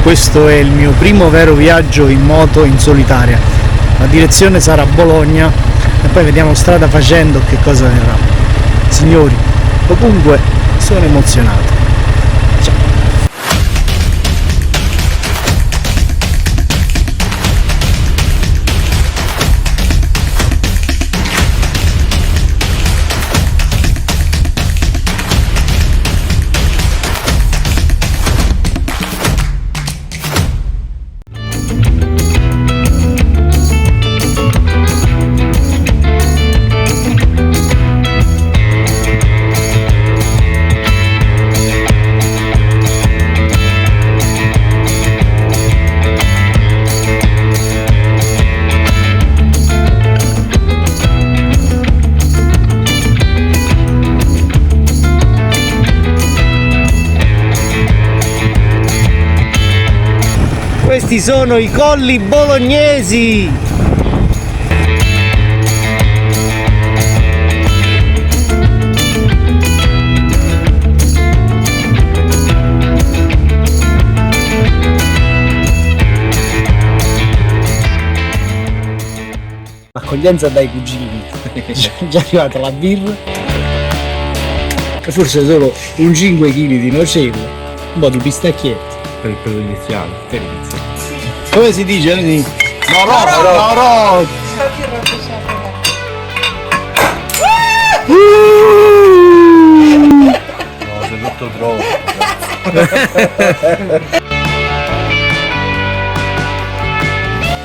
Questo è il mio primo vero viaggio in moto in solitaria. La direzione sarà Bologna e poi vediamo strada facendo che cosa verrà. Signori, comunque sono emozionato. Questi sono i colli bolognesi! L'accoglienza dai cugini. È già arrivata la birra. E forse solo un 5 kg di nocello, un po' di pistacchietto. Per iniziale. Come si dice? No, sei tutto troppo.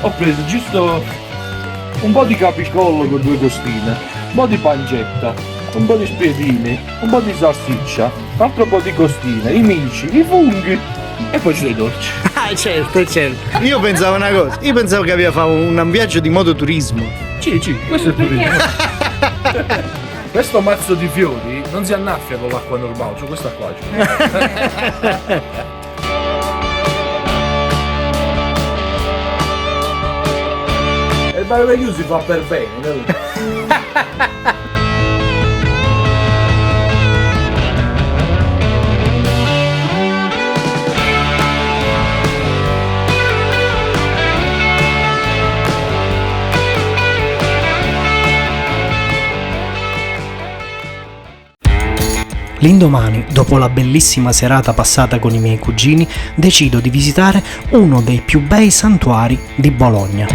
Ho preso giusto un po' di capicollo con 2 costine, un po' di pancetta, un po' di spiedini, un po' di salsiccia, un altro po' di costine, i mici, i funghi e poi c'è i dolci. Ah, certo. Io pensavo una cosa, che aveva fatto un viaggio di mototurismo. Sì, questo è turismo. Questo mazzo di fiori non si annaffia con l'acqua normale, cioè questa qua. E il barbecue si fa per bene, capito? L'indomani, dopo la bellissima serata passata con i miei cugini, decido di visitare uno dei più bei santuari di Bologna.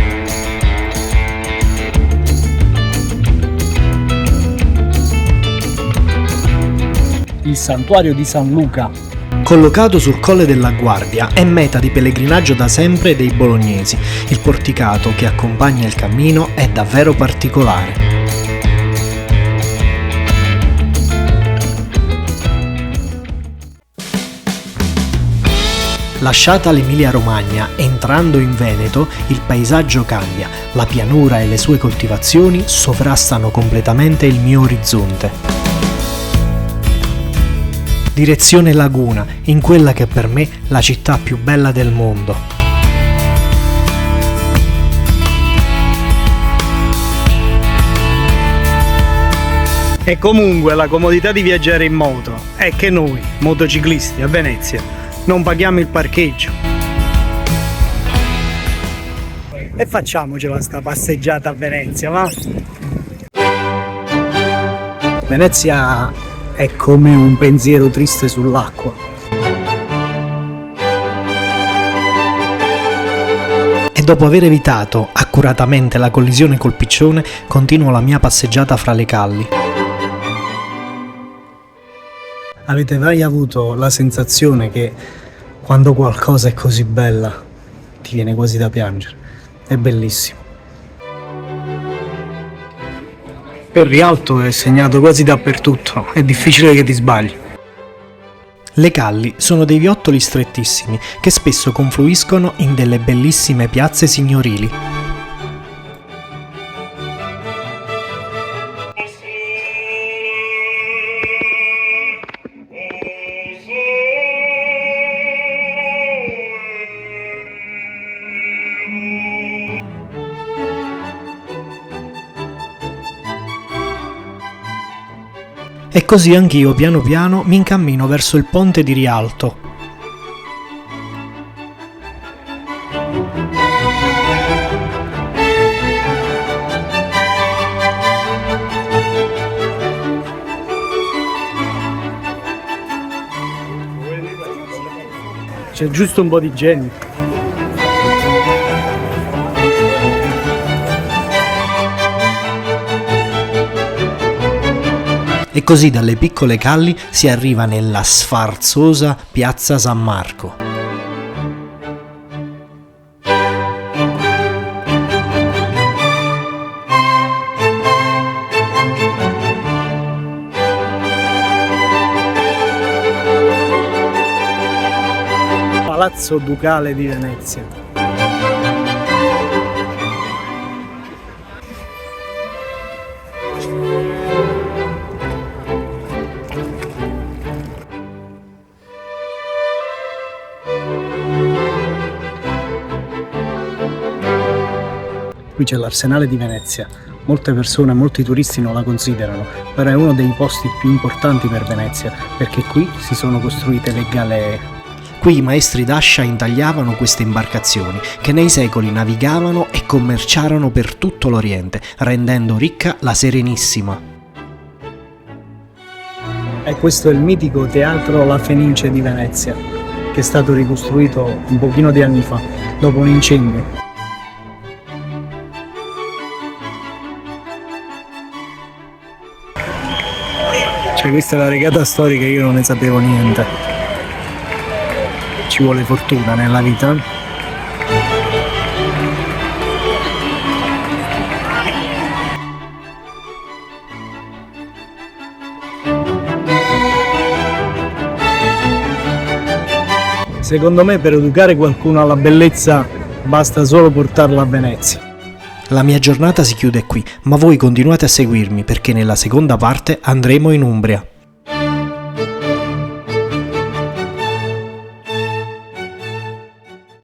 Il santuario di San Luca. Collocato sul Colle della Guardia, è meta di pellegrinaggio da sempre dei bolognesi. Il porticato che accompagna il cammino è davvero particolare. Lasciata l'Emilia-Romagna, entrando in Veneto, il paesaggio cambia, la pianura e le sue coltivazioni sovrastano completamente il mio orizzonte. Direzione Laguna, in quella che è per me la città più bella del mondo. E comunque la comodità di viaggiare in moto è che noi, motociclisti a Venezia, non paghiamo il parcheggio. E facciamocela sta passeggiata a Venezia, va? Venezia è come un pensiero triste sull'acqua. E dopo aver evitato accuratamente la collisione col piccione, continuo la mia passeggiata fra le calli. Avete mai avuto la sensazione che quando qualcosa è così bella ti viene quasi da piangere? È bellissimo. Il Rialto è segnato quasi dappertutto, è difficile che ti sbagli. Le calli sono dei viottoli strettissimi che spesso confluiscono in delle bellissime piazze signorili. E così anch'io piano piano mi incammino verso il ponte di Rialto. C'è giusto un po' di genio. E così dalle piccole calli si arriva nella sfarzosa piazza San Marco. Palazzo Ducale di Venezia. Qui c'è l'Arsenale di Venezia. Molte persone, molti turisti non la considerano, però è uno dei posti più importanti per Venezia, perché qui si sono costruite le galee. Qui i maestri d'ascia intagliavano queste imbarcazioni che nei secoli navigavano e commerciarono per tutto l'Oriente, rendendo ricca la Serenissima. E questo è il mitico teatro La Fenice di Venezia, che è stato ricostruito un pochino di anni fa, dopo un incendio. Cioè, questa è la regata storica, io non ne sapevo niente. Ci vuole fortuna nella vita. Secondo me per educare qualcuno alla bellezza basta solo portarlo a Venezia. La mia giornata si chiude qui, ma voi continuate a seguirmi perché nella seconda parte andremo in Umbria.